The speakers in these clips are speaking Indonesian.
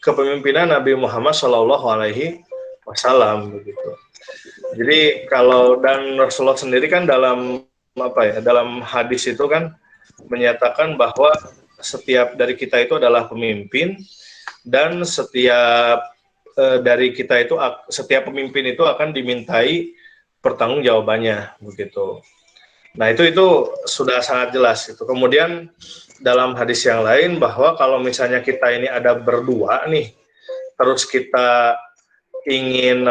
kepemimpinan Nabi Muhammad Shallallahu Alaihi Wasallam begitu. Jadi kalau dan Rasulullah sendiri kan dalam dalam hadis itu kan menyatakan bahwa setiap dari kita itu adalah pemimpin dan setiap dari kita itu setiap pemimpin itu akan dimintai pertanggungjawabannya begitu. Nah itu sudah sangat jelas itu. Kemudian dalam hadis yang lain bahwa kalau misalnya kita ini ada berdua nih, terus kita ingin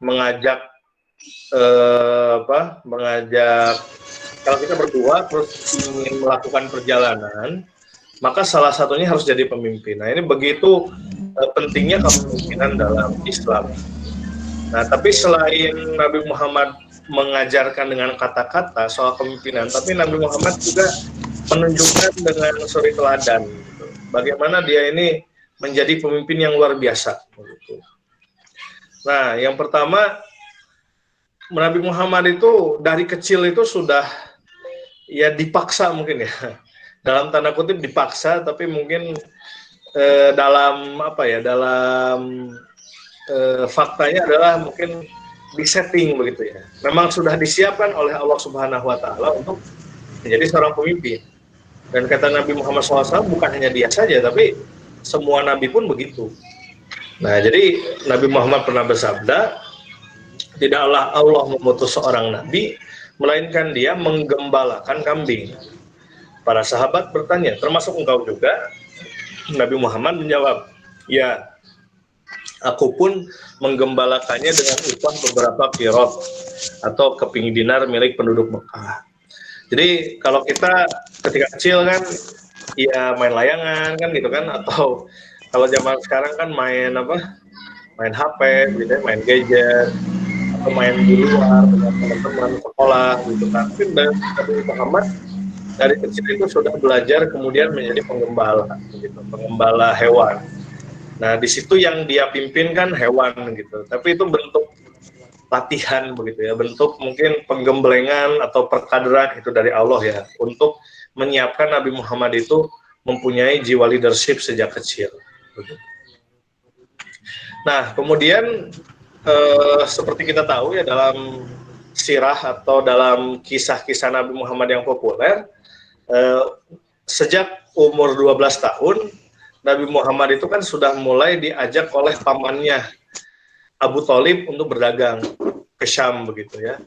mengajak kalau kita berdua terus ingin melakukan perjalanan, maka salah satunya harus jadi pemimpin. Nah ini begitu pentingnya kepemimpinan dalam Islam. Nah tapi selain Nabi Muhammad mengajarkan dengan kata-kata soal kepemimpinan, tapi Nabi Muhammad juga menunjukkan dengan suri teladan gitu. Bagaimana dia ini menjadi pemimpin yang luar biasa gitu. Nah yang pertama, Nabi Muhammad itu dari kecil itu sudah ya dipaksa mungkin ya, dalam tanda kutip dipaksa, tapi mungkin dalam faktanya adalah mungkin disetting begitu ya. Memang sudah disiapkan oleh Allah Subhanahu Wa Taala untuk menjadi seorang pemimpin. Dan kata Nabi Muhammad SAW bukan hanya dia saja, tapi semua nabi pun begitu. Nah, jadi Nabi Muhammad pernah bersabda, tidaklah Allah mengutus seorang nabi, melainkan dia menggembalakan kambing. Para sahabat bertanya, termasuk engkau juga? Nabi Muhammad menjawab, ya, aku pun menggembalakannya dengan upah beberapa qirot atau keping dinar milik penduduk Mekah. Jadi kalau kita ketika kecil kan, ya main layangan kan gitu kan, atau kalau zaman sekarang kan main main HP, gitu, main gadget, atau main di luar dengan teman-teman sekolah gitu kan. Mungkin Nabi Muhammad dari kecil itu sudah belajar kemudian menjadi penggembala, gitu, penggembala hewan. Nah di situ yang dia pimpin kan hewan gitu, tapi itu bentuk latihan begitu ya, bentuk mungkin penggemblengan atau perkaderan itu dari Allah ya, untuk menyiapkan Nabi Muhammad itu mempunyai jiwa leadership sejak kecil. Nah kemudian seperti kita tahu ya, dalam sirah atau dalam kisah-kisah Nabi Muhammad yang populer, sejak umur 12 tahun Nabi Muhammad itu kan sudah mulai diajak oleh pamannya Abu Thalib untuk berdagang ke Syam begitu ya.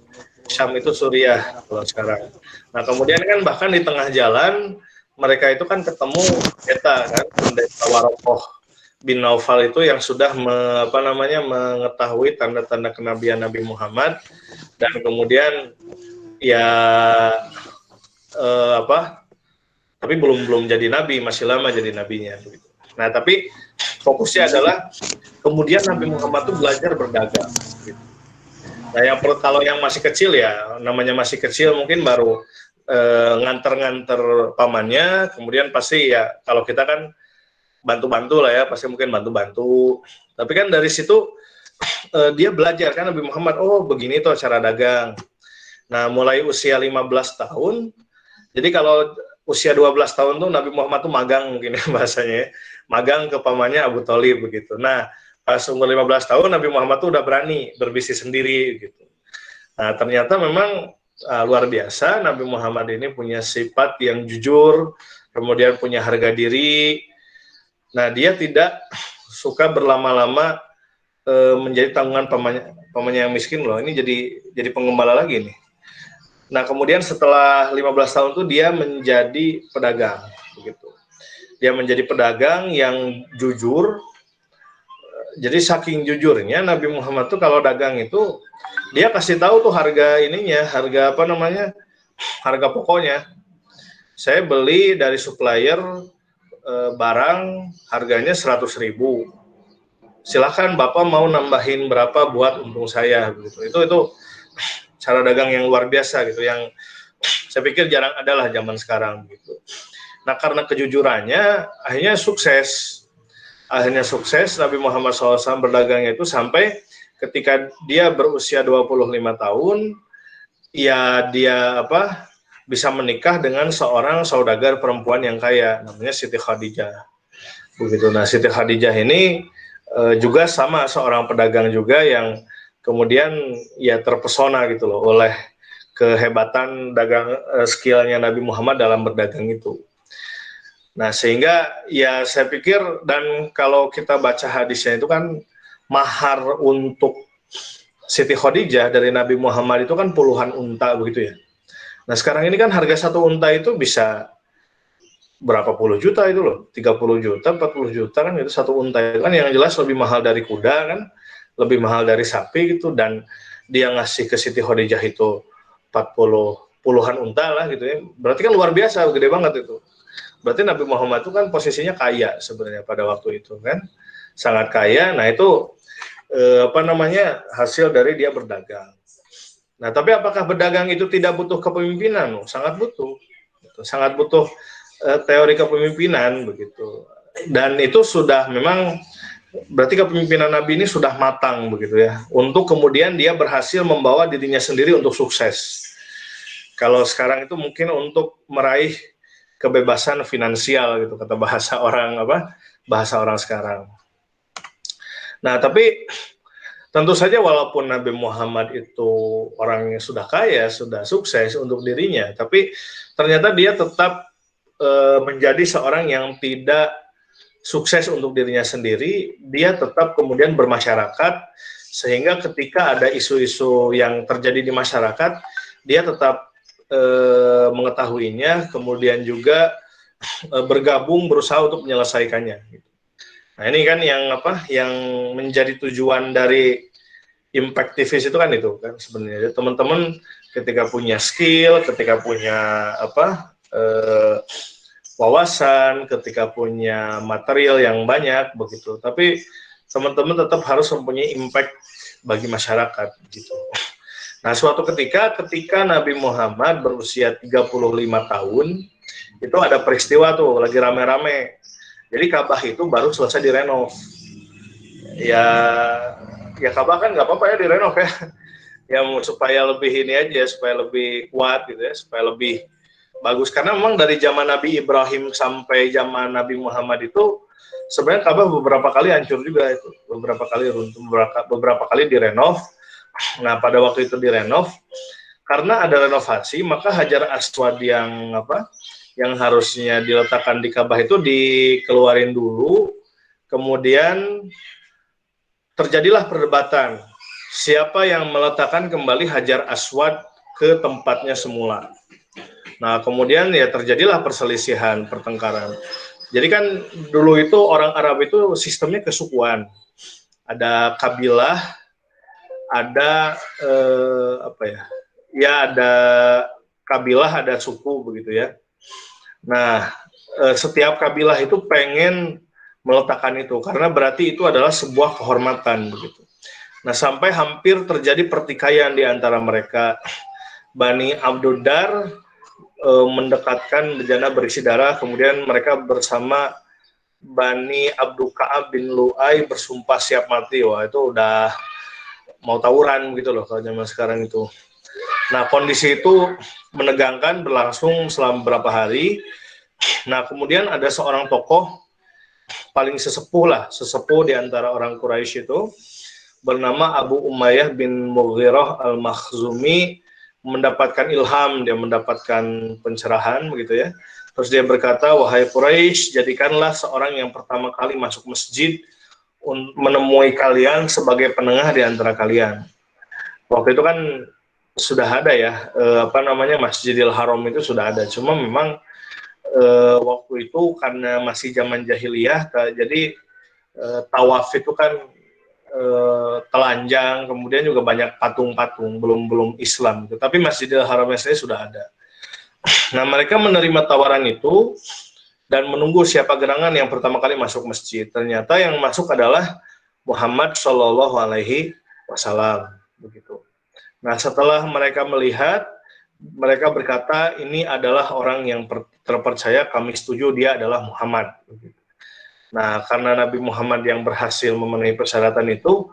Syam itu Suriah kalau sekarang. Nah kemudian kan bahkan di tengah jalan mereka itu kan ketemu pendeta Warokoh bin Naufal itu yang sudah mengetahui tanda-tanda kenabian Nabi Muhammad, dan kemudian ya tapi belum jadi nabi, masih lama jadi nabinya begitu. Nah tapi fokusnya adalah kemudian Nabi Muhammad itu belajar berdagang gitu. Nah kalau yang masih kecil ya, namanya masih kecil mungkin baru nganter-nganter pamannya, kemudian pasti ya kalau kita kan bantu-bantu lah ya, pasti mungkin bantu-bantu. Tapi kan dari situ dia belajar kan Nabi Muhammad, oh begini tuh cara dagang. Nah mulai usia 15 tahun, jadi kalau usia 12 tahun tuh Nabi Muhammad tuh magang mungkin ya bahasanya, magang ke pamannya Abu Thalib begitu. Nah pas umur 15 tahun Nabi Muhammad tuh udah berani berbisnis sendiri gitu. Nah ternyata memang luar biasa, Nabi Muhammad ini punya sifat yang jujur, kemudian punya harga diri. Nah dia tidak suka berlama-lama menjadi tanggungan pamannya yang miskin loh. Ini jadi penggembala lagi nih. Nah kemudian setelah 15 tahun itu dia menjadi pedagang begitu. Dia menjadi pedagang yang jujur. Jadi saking jujurnya Nabi Muhammad tuh kalau dagang itu dia kasih tahu tuh harga ininya, harga harga pokoknya. Saya beli dari supplier barang harganya 100.000. Silakan Bapak mau nambahin berapa buat untung saya begitu. Itu cara dagang yang luar biasa gitu, yang saya pikir jarang ada lah zaman sekarang gitu. Nah karena kejujurannya akhirnya sukses Nabi Muhammad SAW berdagangnya itu sampai ketika dia berusia 25 tahun ya dia bisa menikah dengan seorang saudagar perempuan yang kaya namanya Siti Khadijah. begitu. Nah, Siti Khadijah ini juga sama seorang pedagang juga yang kemudian ya terpesona gitu loh oleh kehebatan skillnya Nabi Muhammad dalam berdagang itu. Nah, sehingga ya saya pikir, dan kalau kita baca hadisnya itu kan mahar untuk Siti Khadijah dari Nabi Muhammad itu kan puluhan unta begitu ya. Nah, sekarang ini kan harga satu unta itu bisa berapa puluh juta itu loh, 30 juta, 40 juta kan itu satu unta itu kan, yang jelas lebih mahal dari kuda kan, lebih mahal dari sapi gitu, dan dia ngasih ke Siti Khadijah itu 40 puluhan unta lah gitu ya. Berarti kan luar biasa, gede banget itu. Berarti Nabi Muhammad itu kan posisinya kaya sebenarnya pada waktu itu kan, sangat kaya. Nah, itu hasil dari dia berdagang. Nah, tapi apakah berdagang itu tidak butuh kepemimpinan? Sangat butuh, sangat butuh teori kepemimpinan begitu. Dan itu sudah memang berarti kepemimpinan Nabi ini sudah matang begitu ya, untuk kemudian dia berhasil membawa dirinya sendiri untuk sukses. Kalau sekarang itu mungkin untuk meraih kebebasan finansial gitu, kata bahasa orang sekarang. Nah, tapi tentu saja walaupun Nabi Muhammad itu orangnya sudah kaya, sudah sukses untuk dirinya, tapi ternyata dia tetap menjadi seorang yang tidak sukses untuk dirinya sendiri. Dia tetap kemudian bermasyarakat, sehingga ketika ada isu-isu yang terjadi di masyarakat, dia tetap mengetahuinya, kemudian juga bergabung, berusaha untuk menyelesaikannya. Nah, ini kan yang menjadi tujuan dari Impactivist itu kan sebenarnya teman-teman ketika punya skill, ketika punya wawasan, ketika punya material yang banyak begitu, tapi teman-teman tetap harus mempunyai impact bagi masyarakat gitu. Nah, suatu ketika Nabi Muhammad berusia 35 tahun, itu ada peristiwa tuh, lagi rame-rame. Jadi Ka'bah itu baru selesai direnov. Ya Ka'bah kan nggak apa-apa ya direnov ya. Ya supaya lebih ini aja, supaya lebih kuat gitu ya, supaya lebih bagus. Karena memang dari zaman Nabi Ibrahim sampai zaman Nabi Muhammad itu sebenarnya Ka'bah beberapa kali hancur juga itu, beberapa kali runtuh, beberapa kali direnov. Nah, pada waktu itu direnov, karena ada renovasi, maka Hajar Aswad yang harusnya diletakkan di Ka'bah itu dikeluarin dulu, kemudian terjadilah perdebatan siapa yang meletakkan kembali Hajar Aswad ke tempatnya semula. Nah, kemudian ya terjadilah perselisihan, pertengkaran. Jadi kan dulu itu orang Arab itu sistemnya kesukuan, ada kabilah, ada ada kabilah, ada suku begitu ya. Nah, setiap kabilah itu pengen meletakkan itu karena berarti itu adalah sebuah kehormatan begitu. Nah, sampai hampir terjadi pertikaian di antara mereka. Bani Abduddar mendekatkan bejana berisi darah, kemudian mereka bersama Bani Abdul Ka'ab bin Lu'ay bersumpah siap mati. Wah, itu udah mau tawuran gitu loh kalau zaman sekarang itu. Nah, kondisi itu menegangkan, berlangsung selama beberapa hari. Nah, kemudian ada seorang tokoh paling sesepuh di antara orang Quraisy itu, bernama Abu Umayyah bin Mughirah al-Makhzumi, mendapatkan ilham, dia mendapatkan pencerahan begitu ya. Terus dia berkata, wahai Quraisy, jadikanlah seorang yang pertama kali masuk masjid menemui kalian sebagai penengah di antara kalian. Waktu itu kan sudah ada ya, Masjidil Haram itu sudah ada. Cuma memang waktu itu karena masih zaman jahiliyah, jadi tawaf itu kan telanjang, kemudian juga banyak patung-patung, belum Islam. Tapi Masjidil Haram sendiri sudah ada. Nah, mereka menerima tawaran itu dan menunggu siapa gerangan yang pertama kali masuk masjid. Ternyata yang masuk adalah Muhammad Shallallahu Alaihi Wasallam begitu. Nah, setelah mereka melihat, mereka berkata ini adalah orang yang terpercaya, kami setuju dia adalah Muhammad. Nah, karena Nabi Muhammad yang berhasil memenuhi persyaratan itu,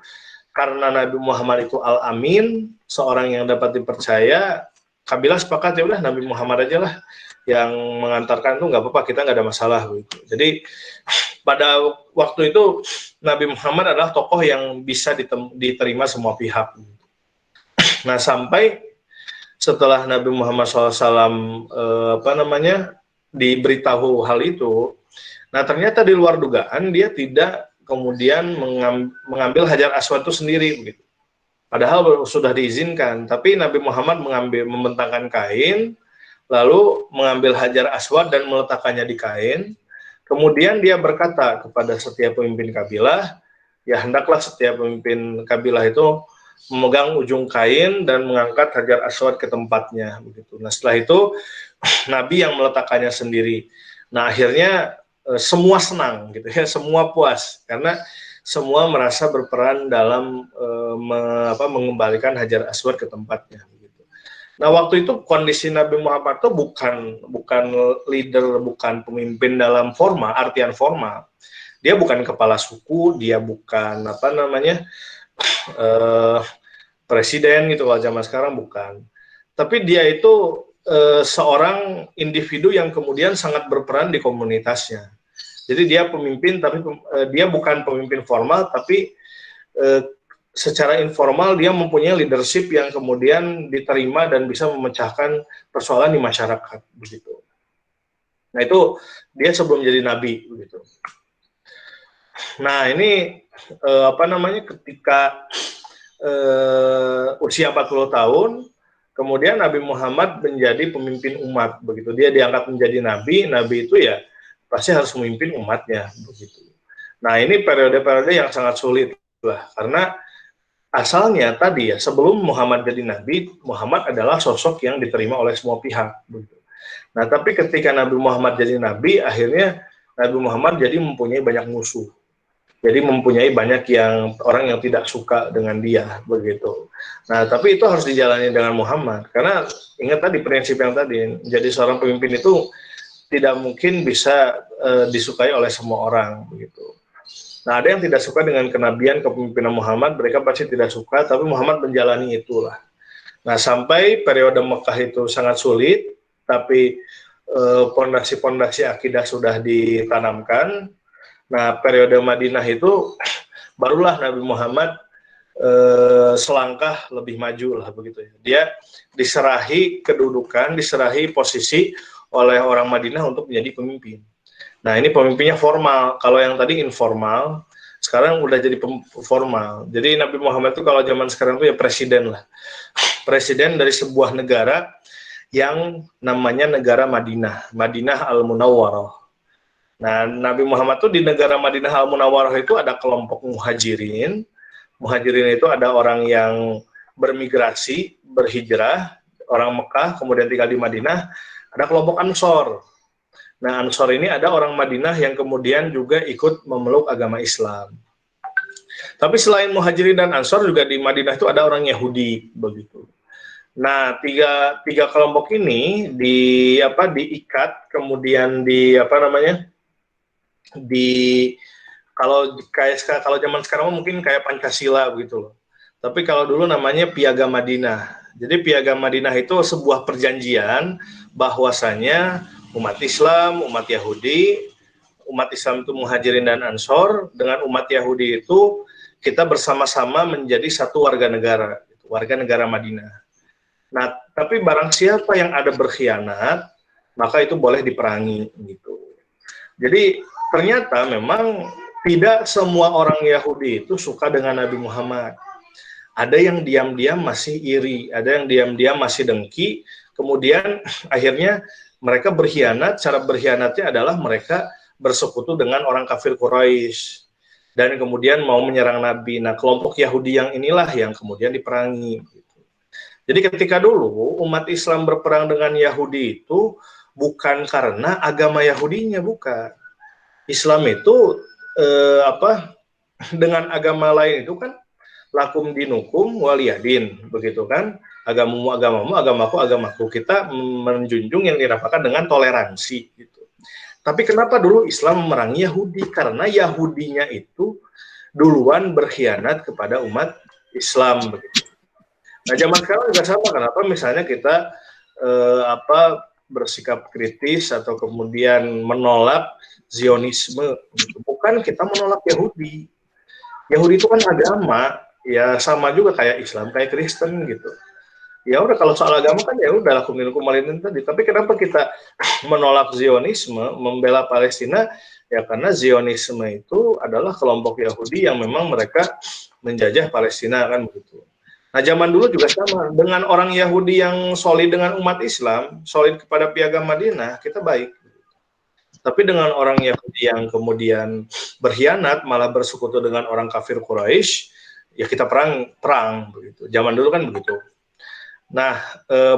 karena Nabi Muhammad itu Al-Amin, seorang yang dapat dipercaya, kabilah sepakat ya udah Nabi Muhammad aja lah yang mengantarkan tuh nggak apa-apa, kita nggak ada masalah gitu. Jadi pada waktu itu Nabi Muhammad adalah tokoh yang bisa diterima semua pihak. Nah sampai setelah Nabi Muhammad SAW diberitahu hal itu, nah ternyata di luar dugaan dia tidak kemudian mengambil Hajar Aswad itu sendiri begitu. Padahal sudah diizinkan, tapi Nabi Muhammad membentangkan kain, lalu mengambil Hajar Aswad dan meletakkannya di kain. Kemudian dia berkata kepada setiap pemimpin kabilah, ya hendaklah setiap pemimpin kabilah itu memegang ujung kain dan mengangkat Hajar Aswad ke tempatnya begitu. Nah setelah itu Nabi yang meletakkannya sendiri. Nah akhirnya semua senang gitu ya, semua puas karena semua merasa berperan dalam mengembalikan Hajar Aswad ke tempatnya. Gitu. Nah waktu itu kondisi Nabi Muhammad itu bukan leader, bukan pemimpin dalam artian formal. Dia bukan kepala suku, dia bukan presiden gitu kalau zaman sekarang bukan. Tapi dia itu seorang individu yang kemudian sangat berperan di komunitasnya. Jadi dia pemimpin, tapi dia bukan pemimpin formal, tapi secara informal dia mempunyai leadership yang kemudian diterima dan bisa memecahkan persoalan di masyarakat begitu. Nah itu dia sebelum jadi nabi begitu. Nah ini ketika usia 40 tahun, kemudian Nabi Muhammad menjadi pemimpin umat begitu. Dia diangkat menjadi nabi itu ya pasti harus memimpin umatnya begitu. Nah ini periode-periode yang sangat sulit lah, karena asalnya tadi ya sebelum Muhammad jadi nabi, Muhammad adalah sosok yang diterima oleh semua pihak begitu. Nah tapi ketika Nabi Muhammad jadi nabi, akhirnya Nabi Muhammad jadi mempunyai banyak musuh. Jadi mempunyai banyak orang yang tidak suka dengan dia begitu. Nah tapi itu harus dijalani dengan Muhammad, karena ingat tadi prinsip yang tadi, jadi seorang pemimpin itu tidak mungkin bisa disukai oleh semua orang begitu. Nah ada yang tidak suka dengan kenabian kepemimpinan Muhammad, mereka pasti tidak suka, tapi Muhammad menjalani itulah. Nah sampai periode Mekah itu sangat sulit, tapi pondasi-pondasi akidah sudah ditanamkan. Nah periode Madinah itu barulah Nabi Muhammad selangkah lebih maju lah begitu ya. Dia diserahi kedudukan, diserahi posisi oleh orang Madinah untuk menjadi pemimpin. Nah ini pemimpinnya formal, kalau yang tadi informal, sekarang udah jadi formal. Jadi Nabi Muhammad itu kalau zaman sekarang itu ya presiden lah. Presiden dari sebuah negara yang namanya negara Madinah, Madinah Al-Munawwarah. Nah Nabi Muhammad itu di negara Madinah Al-Munawwarah itu ada kelompok muhajirin. Muhajirin itu ada orang yang bermigrasi, berhijrah, orang Mekah kemudian tinggal di Madinah. Ada kelompok Ansor. Nah, Ansor ini ada orang Madinah yang kemudian juga ikut memeluk agama Islam. Tapi selain Muhajirin dan Ansor juga di Madinah itu ada orang Yahudi begitu. Nah, tiga kelompok ini diikat, kemudian kalau zaman sekarang mungkin kayak Pancasila begitu loh. Tapi kalau dulu namanya Piagam Madinah. Jadi Piagam Madinah itu sebuah perjanjian bahwasanya umat Islam, umat Yahudi, umat Islam itu Muhajirin dan Ansor, dengan umat Yahudi itu kita bersama-sama menjadi satu warga negara Madinah. Nah, tapi barang siapa yang ada berkhianat, maka itu boleh diperangi gitu. Jadi ternyata memang tidak semua orang Yahudi itu suka dengan Nabi Muhammad. Ada yang diam-diam masih iri, ada yang diam-diam masih dengki, kemudian akhirnya mereka berkhianat. Cara berkhianatnya adalah mereka bersekutu dengan orang kafir Quraisy dan kemudian mau menyerang Nabi. Nah, kelompok Yahudi yang inilah yang kemudian diperangi. Jadi ketika dulu umat Islam berperang dengan Yahudi itu bukan karena agama Yahudinya, bukan. Islam itu dengan agama lain itu kan lakum dinukum waliyadin, begitu kan? Agamamu agamamu, agamaku. Kita menjunjung yang dinamakan dengan toleransi gitu. Tapi kenapa dulu Islam memerangi Yahudi? Karena Yahudinya itu duluan berkhianat kepada umat Islam begitu. Nah, zaman sekarang juga sama. Kenapa misalnya kita bersikap kritis atau kemudian menolak Zionisme. Bukan kita menolak Yahudi. Yahudi itu kan agama, ya sama juga kayak Islam, kayak Kristen gitu. Ya udah kalau soal agama kan ya udah lakum dinukum waliyadin tadi. Tapi kenapa kita menolak Zionisme, membela Palestina? Ya karena Zionisme itu adalah kelompok Yahudi yang memang mereka menjajah Palestina kan begitu. Nah zaman dulu juga sama, dengan orang Yahudi yang solid dengan umat Islam, solid kepada piagam Madinah, kita baik. Tapi dengan orang Yahudi yang kemudian berkhianat, malah bersekutu dengan orang kafir Quraisy, ya kita perang begitu. Zaman dulu kan begitu. Nah,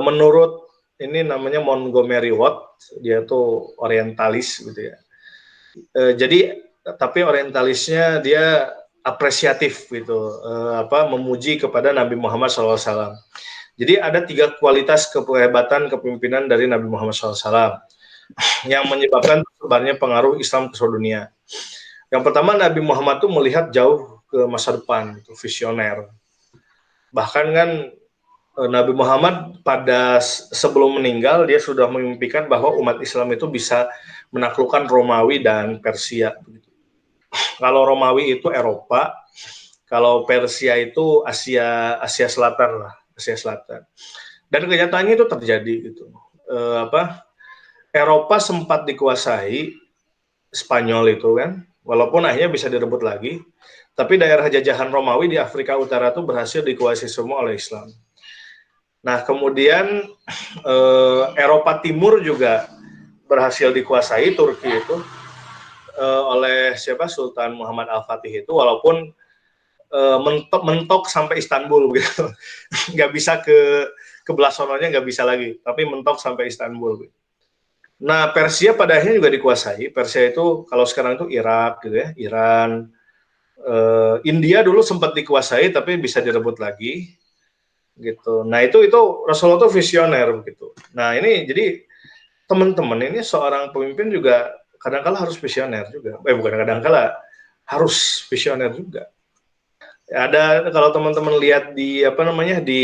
menurut ini namanya Montgomery Watt, dia tuh orientalis gitu ya. Jadi tapi orientalisnya dia apresiatif gitu, memuji kepada Nabi Muhammad SAW. Jadi ada 3 kualitas kehebatan kepemimpinan dari Nabi Muhammad SAW yang menyebabkan tersebarnya pengaruh Islam ke seluruh dunia. Yang pertama, Nabi Muhammad tuh melihat jauh ke masa depan, itu visioner. Bahkan kan Nabi Muhammad pada sebelum meninggal dia sudah memimpikan bahwa umat Islam itu bisa menaklukkan Romawi dan Persia. Kalau Romawi itu Eropa, kalau Persia itu Asia Selatan lah, Asia Selatan. Dan kenyataannya itu terjadi gitu. Eropa sempat dikuasai Spanyol itu kan, walaupun akhirnya bisa direbut lagi. Tapi daerah jajahan Romawi di Afrika Utara itu berhasil dikuasai semua oleh Islam. Nah, kemudian Eropa Timur juga berhasil dikuasai Turki itu oleh Sultan Muhammad Al-Fatih itu, walaupun mentok sampai Istanbul gitu. Nggak bisa ke belah sononya, nggak bisa lagi, tapi mentok sampai Istanbul. Nah, Persia pada akhirnya juga dikuasai. Persia itu kalau sekarang itu Irak gitu ya, Iran, India dulu sempat dikuasai tapi bisa direbut lagi. Gitu. Nah itu Rasulullah itu visioner begitu. Nah ini jadi teman-teman ini seorang pemimpin juga kadang-kala harus visioner juga. Bukan kadang-kala, harus visioner juga. Ada kalau teman-teman lihat di di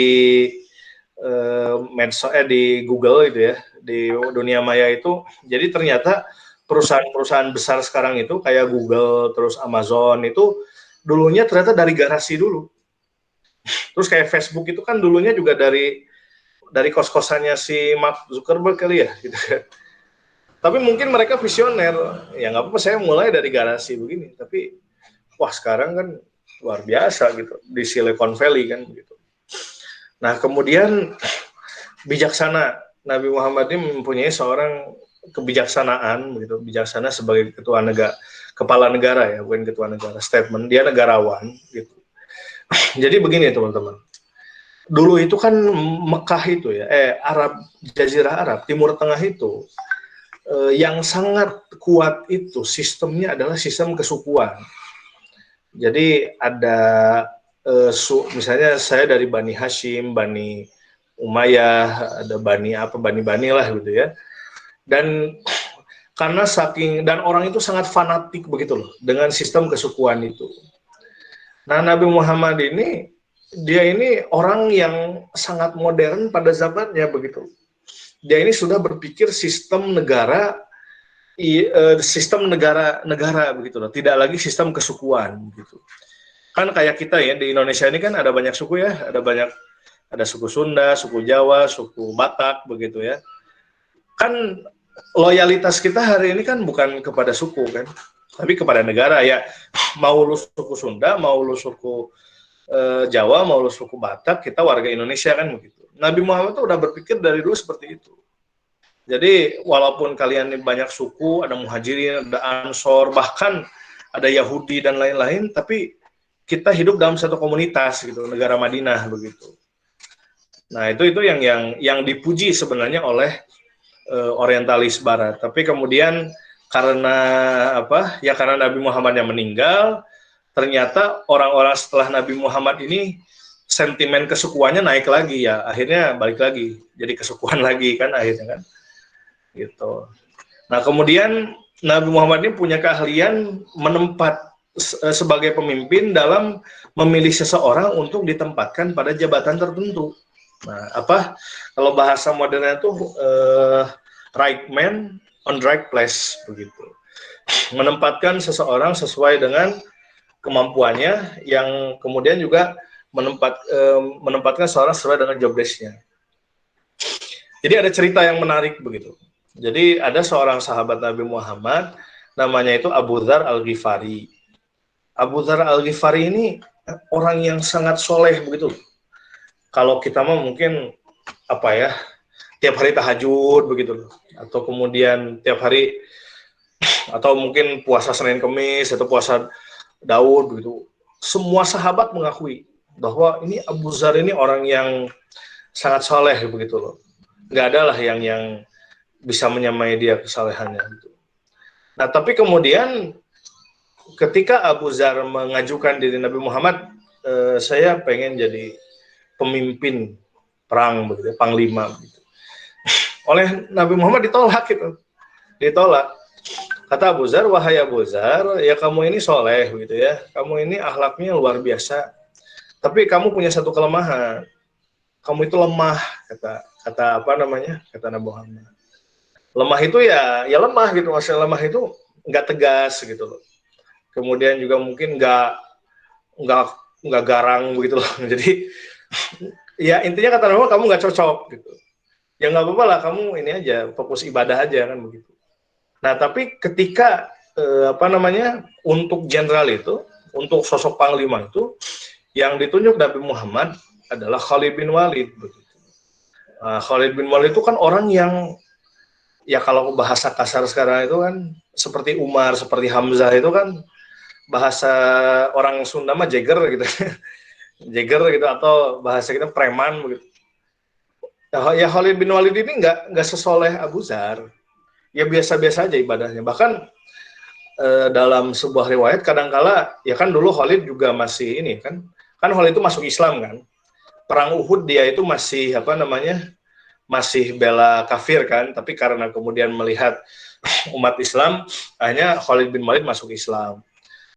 medsos di Google itu ya, di dunia maya itu, jadi ternyata perusahaan-perusahaan besar sekarang itu kayak Google terus Amazon itu dulunya ternyata dari garasi dulu. Terus kayak Facebook itu kan dulunya juga dari kos-kosannya si Mark Zuckerberg kali ya, gitu kan. Tapi mungkin mereka visioner, ya nggak apa-apa saya mulai dari garasi begini. Tapi wah sekarang kan luar biasa gitu di Silicon Valley kan gitu. Nah kemudian bijaksana, Nabi Muhammad ini mempunyai seorang kebijaksanaan begitu, bijaksana sebagai kepala negara ya, bukan ketua negara, statement dia negarawan gitu. Jadi begini teman-teman, dulu itu kan Mekah itu ya, Jazirah Arab, Timur Tengah itu, yang sangat kuat itu sistemnya adalah sistem kesukuan. Jadi ada, misalnya saya dari Bani Hashim, Bani Umayyah, ada Bani lah gitu ya. Dan karena dan orang itu sangat fanatik begitu loh dengan sistem kesukuan itu. Nah, Nabi Muhammad ini, dia ini orang yang sangat modern pada zamannya begitu. Dia ini sudah berpikir sistem negara begitu loh, tidak lagi sistem kesukuan gitu. Kan kayak kita ya di Indonesia ini kan ada banyak suku ya, ada suku Sunda, suku Jawa, suku Batak begitu ya. Kan loyalitas kita hari ini kan bukan kepada suku kan, tapi kepada negara ya. Mau lu suku Sunda, mau lu suku Jawa, mau lu suku Batak, kita warga Indonesia kan begitu. Nabi Muhammad tuh udah berpikir dari dulu seperti itu. Jadi walaupun kalian ini banyak suku, ada Muhajirin, ada Ansor, bahkan ada Yahudi dan lain-lain, tapi kita hidup dalam satu komunitas gitu, negara Madinah begitu. Nah itu yang dipuji sebenarnya oleh orientalis Barat. Tapi kemudian karena karena Nabi Muhammad yang meninggal, ternyata orang-orang setelah Nabi Muhammad ini sentimen kesukuannya naik lagi ya, akhirnya balik lagi jadi kesukuan lagi kan akhirnya kan gitu. Nah kemudian Nabi Muhammad ini punya keahlian menempat sebagai pemimpin dalam memilih seseorang untuk ditempatkan pada jabatan tertentu. Nah kalau bahasa modernnya tuh right man on right place begitu. Menempatkan seseorang sesuai dengan kemampuannya, yang kemudian juga menempatkan seorang sesuai dengan job desk-nya. Jadi ada cerita yang menarik begitu. Jadi ada seorang sahabat Nabi Muhammad, namanya itu Abu Dzar Al-Ghifari. Abu Dzar Al-Ghifari ini orang yang sangat soleh begitu. Kalau kita mah mungkin apa ya, tiap hari tahajud begitu, atau kemudian tiap hari, atau mungkin puasa Senin Kemis atau puasa Daud begitu. Semua sahabat mengakui bahwa ini Abu Dzar ini orang yang sangat soleh begitu loh. Nggak ada lah yang bisa menyamai dia kesalehannya gitu. Nah, tapi kemudian ketika Abu Dzar mengajukan diri Nabi Muhammad, saya pengen jadi pemimpin perang begitu, panglima begitu. Oleh Nabi Muhammad ditolak gitu. Ditolak. Kata Abu Dzar, wahai Abu Dzar, ya kamu ini soleh gitu ya. Kamu ini akhlaknya luar biasa. Tapi kamu punya satu kelemahan. Kamu itu lemah, kata apa namanya? Kata Nabi Muhammad. Lemah itu ya lemah gitu. Maksudnya lemah itu nggak tegas gitu loh. Kemudian juga mungkin nggak garang begitu loh. Jadi ya intinya kata Nabi Muhammad, kamu nggak cocok gitu. Ya nggak apa-apa lah, kamu ini aja fokus ibadah aja kan begitu. Nah, tapi ketika untuk jenderal itu, untuk sosok panglima itu, yang ditunjuk Nabi Muhammad adalah Khalid bin Walid. Begitu. Khalid bin Walid itu kan orang yang, ya kalau bahasa kasar sekarang itu kan, seperti Umar, seperti Hamzah itu kan, bahasa orang Sunda mah jeger gitu. Jeger gitu, atau bahasa kita preman begitu. Ya Khalid bin Walid ini nggak sesoleh Abu Dzar. Ya biasa-biasa aja ibadahnya. Bahkan dalam sebuah riwayat kadangkala, ya kan dulu Khalid juga masih ini kan Khalid itu masuk Islam kan. Perang Uhud dia itu masih masih bela kafir kan, tapi karena kemudian melihat umat Islam, akhirnya Khalid bin Walid masuk Islam.